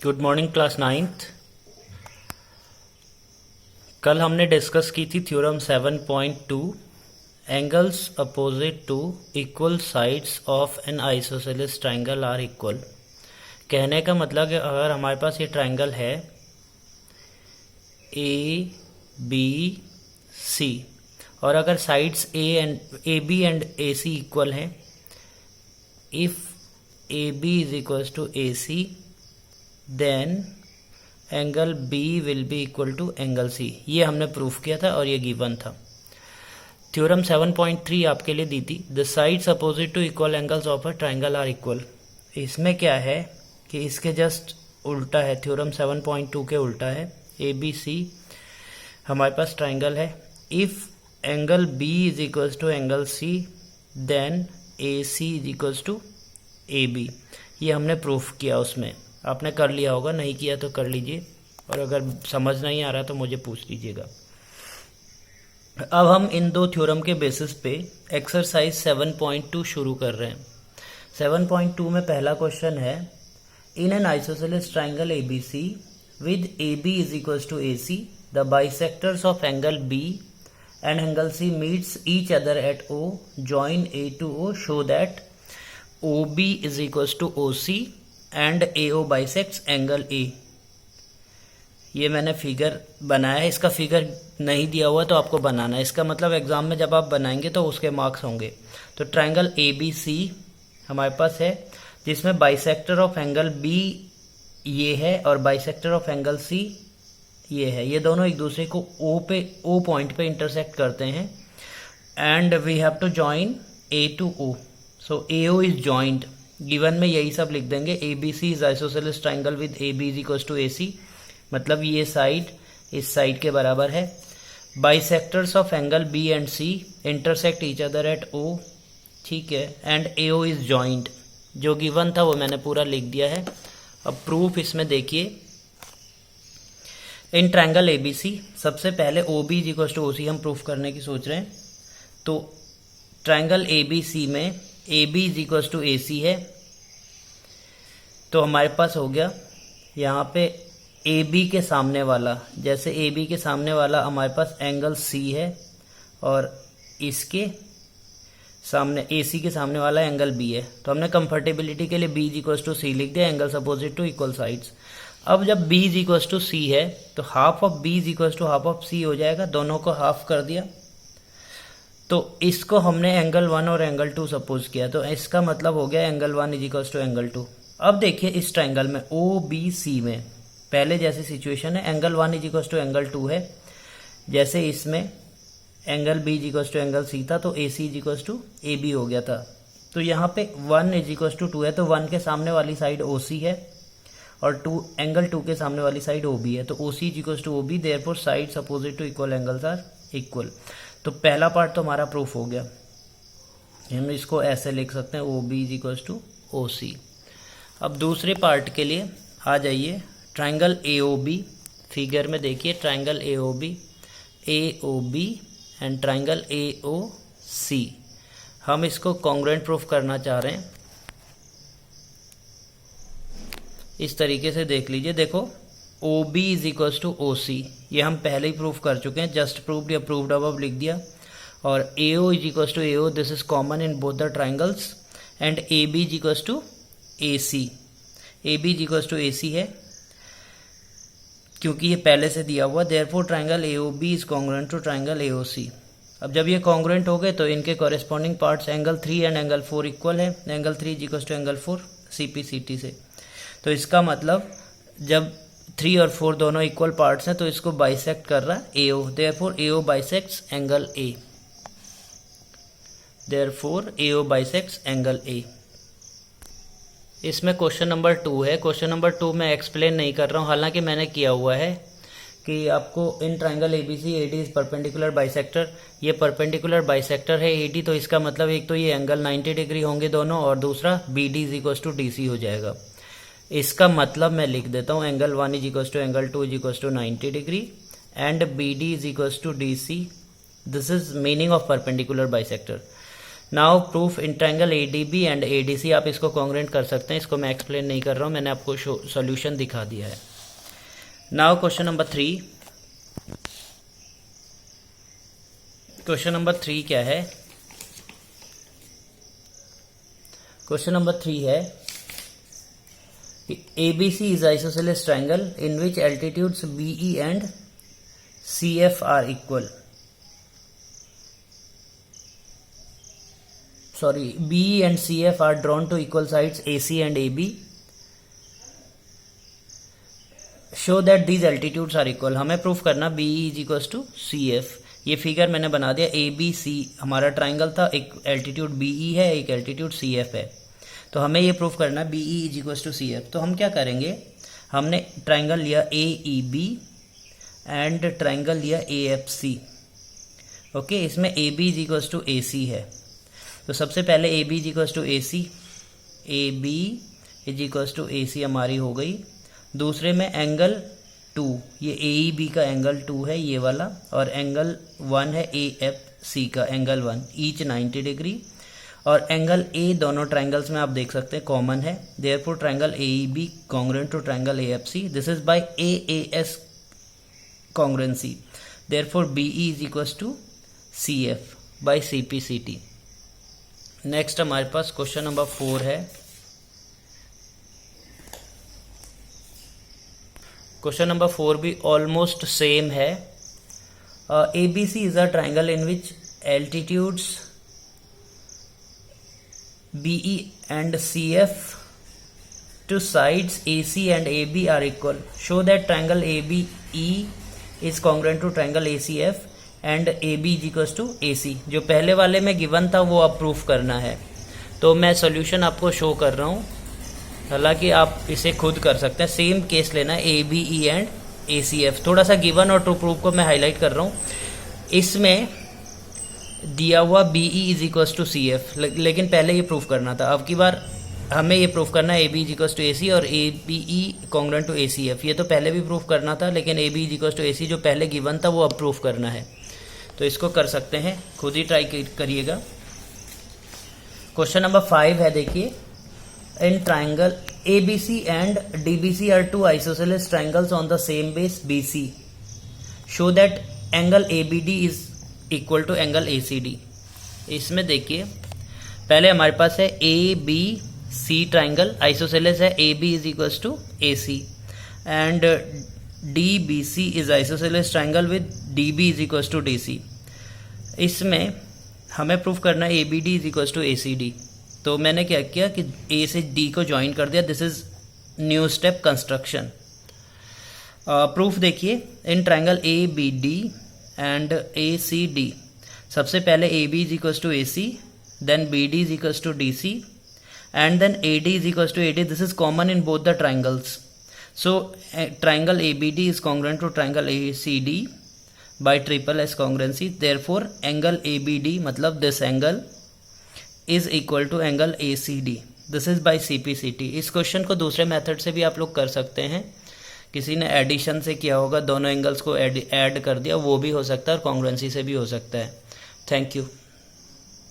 Good morning class ninth. कल हमने discuss की थी theorem 7.2 angles opposite to equal sides of an isosceles triangle are equal. कहने का मतलब कि अगर हमारे पास ये ट्राइंगल है ए बी सी और अगर sides A B and A C equal हैं, if A B is equal to A C then angle B will be equal to angle C. ये हमने प्रूफ किया था और ये गिवन था। थ्योरम 7.3 आपके लिए दी थी, the sides opposite to equal angles of a triangle are equal. इसमें क्या है कि इसके जस्ट उल्टा है, थ्योरम 7.2 के उल्टा है। ए बी सी हमारे पास ट्राइंगल है, if angle B is equal to angle C then A C is equal to A B. ये हमने प्रूफ किया, उसमें आपने कर लिया होगा, नहीं किया तो कर लीजिए, और अगर समझ नहीं आ रहा तो मुझे पूछ लीजिएगा। अब हम इन दो थ्योरम के बेसिस पे एक्सरसाइज 7.2 शुरू कर रहे हैं। 7.2 में पहला क्वेश्चन है, in an isosceles triangle A B C with A B is equal to A C the bisectors of angle B and angle C meets each other at O, join A to O, show that O B is equal to O C and A O bisects angle A. ये मैंने figure बनाया है, इसका figure नहीं दिया हुआ तो आपको बनाना है। इसका मतलब एग्जाम में जब आप बनाएंगे तो उसके मार्क्स होंगे। तो ट्राइंगल ए बी सी हमारे पास है, जिसमें बाइसेक्टर ऑफ एंगल बी ये है और बाइसेक्टर ऑफ एंगल सी ये है। ये दोनों एक दूसरे को ओ पॉइंट पे इंटरसेक्ट करते हैं and we have to join A to O. So A O is joint, given में यही सब लिख देंगे। A B C is isosceles triangle with A B is equal to A C, मतलब ये साइड इस साइड के बराबर है। Bisectors of angle B and C intersect each other at O, ठीक है, and A O is joint. जो given था वो मैंने पूरा लिख दिया है। अब प्रूफ इसमें देखिए, in triangle A B C सबसे पहले O B is equal to O C हम प्रूफ करने की सोच रहे हैं। तो ट्राइंगल ए बी सी में A B is equal to A C है, तो हमारे पास हो गया यहाँ पे ए बी के सामने वाला, जैसे ए बी के सामने वाला हमारे पास एंगल सी है और इसके सामने ए सी के सामने वाला एंगल बी है। तो हमने कंफर्टेबिलिटी के लिए B is equal to C लिख दिया, angles opposite to equal sides. अब जब B is equal to C है तो half of B is equal to half of C हो जाएगा, दोनों को हाफ कर दिया। तो इसको हमने एंगल 1 और एंगल 2 सपोज किया, तो इसका मतलब हो गया angle 1 is equal to angle 2। अब देखिए इस ट्राइंगल में ओ बी सी में पहले जैसी सिचुएशन है, angle 1 is equal to angle 2 है, जैसे इसमें angle B is equal to angle C था तो A C is equal to A B हो गया था। तो यहाँ पे 1 इज इक्वल टू 2 है, तो 1 के सामने वाली साइड ओ सी है और एंगल 2 के सामने वाली साइड ओ बी है, तो O C is equal to O B, therefore sides opposite to equal angles are equal. तो पहला पार्ट तो हमारा प्रूफ हो गया, हम इसको ऐसे लिख सकते हैं, O B is equal to O C. अब दूसरे पार्ट के लिए आ जाइए, triangle A O B, figure में देखिए triangle A O B and triangle A O C. हम इसको कॉन्ग्रुएंट प्रूफ करना चाह रहे हैं। इस तरीके से देख लीजिए, देखो O B is equal to O C, ये हम पहले ही प्रूफ कर चुके हैं, जस्ट प्रूव्ड या प्रूव्ड अब लिख दिया। और A O is equal to A O, this is common in both the triangles, and A B is equal to A C. A B is equal to A C है क्योंकि ये पहले से दिया हुआ, therefore triangle A O B is congruent to triangle A O C. अब जब ये कॉन्ग्रुएंट हो गए तो इनके corresponding parts angle 3 and angle 4 equal है, angle 3 is equal to angle 4 C P C T से। तो इसका मतलब जब 3 और 4 दोनों इक्वल पार्ट्स हैं तो इसको बाइसेक्ट कर रहा है A O, therefore A O bisects angle A, therefore A O bisects angle A. इसमें क्वेश्चन नंबर 2 है। क्वेश्चन नंबर 2 मैं एक्सप्लेन नहीं कर रहा हूँ, हालांकि मैंने किया हुआ है कि आपको in triangle A B C A D is perpendicular bisector, ये परपेंडिकुलर बाइसेक्टर है ए डी, तो इसका मतलब एक तो ये एंगल 90 डिग्री होंगे दोनों, और दूसरा B D is equal to D C हो जाएगा। इसका मतलब मैं लिख देता हूँ, angle 1 is equal to angle 2 is equal to 90 degree and B D is equal to D C, this is meaning of perpendicular bisector. Now proof in triangle ADB and ADC, आप इसको कॉन्ग्रुएंट कर सकते हैं, इसको मैं explain नहीं कर रहा हूँ, मैंने आपको सॉल्यूशन दिखा दिया है। Now question number 3। Question number 3 क्या है? क्वेश्चन नंबर 3 है ABC is isosceles triangle in which altitudes BE and CF are equal. BE and CF are drawn to equal sides AC and AB. Show that these altitudes are equal. हमें proof करना BE is equals to CF। ये figure मैंने बना दिया। ABC हमारा triangle था, एक altitude BE है, एक एल्टीट्यूड CF है, तो हमें ये प्रूफ करना BE is equals to CF। तो हम क्या करेंगे, हमने ट्राइंगल लिया AEB एंड ट्राइंगल लिया AFC। ओके, इसमें AB is equals to AC है, तो सबसे पहले AB is equals to AC, AB is equals to AC हमारी हो गई। दूसरे में एंगल 2, ये AEB का एंगल 2 है ये वाला, और एंगल 1 है AFC का एंगल 1, ईच 90 डिग्री। और एंगल A दोनों ट्राइंगल्स में आप देख सकते हैं कॉमन है, therefore triangle AEB congruent to triangle AFC। This is by AAS congruency, therefore BE is equals to CF by CPCT। Next हमारे पास क्वेश्चन नंबर 4 है। क्वेश्चन नंबर 4 भी ऑलमोस्ट सेम है। ABC is a triangle in which altitudes BE and CF to sides AC and AB are equal. Show that triangle ABE is congruent to triangle ACF and AB is equals to AC। जो पहले वाले में given था वो आप proof करना है, तो मैं सॉल्यूशन आपको शो कर रहा हूँ, हालांकि आप इसे खुद कर सकते हैं। सेम केस लेना है ABE एंड ACF। थोड़ा सा गिवन और ट्रू प्रूफ को मैं हाईलाइट कर रहा हूँ। इसमें दिया हुआ BE is equals to CF, लेकिन पहले ये प्रूफ करना था। अब की बार हमें ये प्रूफ करना है AB is equals to AC और ABE कॉन्ग्रुएंट टू ACF। ये तो पहले भी प्रूफ करना था, लेकिन AB is equals to AC जो पहले गिवन था वो अब प्रूफ करना है, तो इसको कर सकते हैं, खुद ही ट्राई करिएगा। क्वेश्चन नंबर 5 है, देखिए, in triangle ABC and DBC are two isosceles triangles on the same base BC। Show that angle ABD is equal to angle ACD। इसमें देखिए, पहले हमारे पास है ABC ट्राइंगल, आइसोसेलेस है, AB is equals to AC and DBC is isosceles triangle with DB is equals to DC। इसमें हमें proof करना है ABD is equals to ACD। तो मैंने क्या किया कि A से D को ज्वाइन कर दिया। This is new step construction. Proof देखिए, in triangle ABD and ACD, सबसे पहले AB is equals to AC, then BD is equals to DC and then AD is equals to AD। This is common in both the triangles. So triangle ABD is congruent to triangle ACD by triple S congruency, therefore angle ABD मतलब this angle is equal to angle ACD। This is by CPCT। इस question को दूसरे method से भी आप लोग कर सकते हैं, किसी ने एडिशन से किया होगा, दोनों एंगल्स को ऐड कर दिया, वो भी हो सकता है, और कॉन्ग्रुएंसी से भी हो सकता है। Thank you.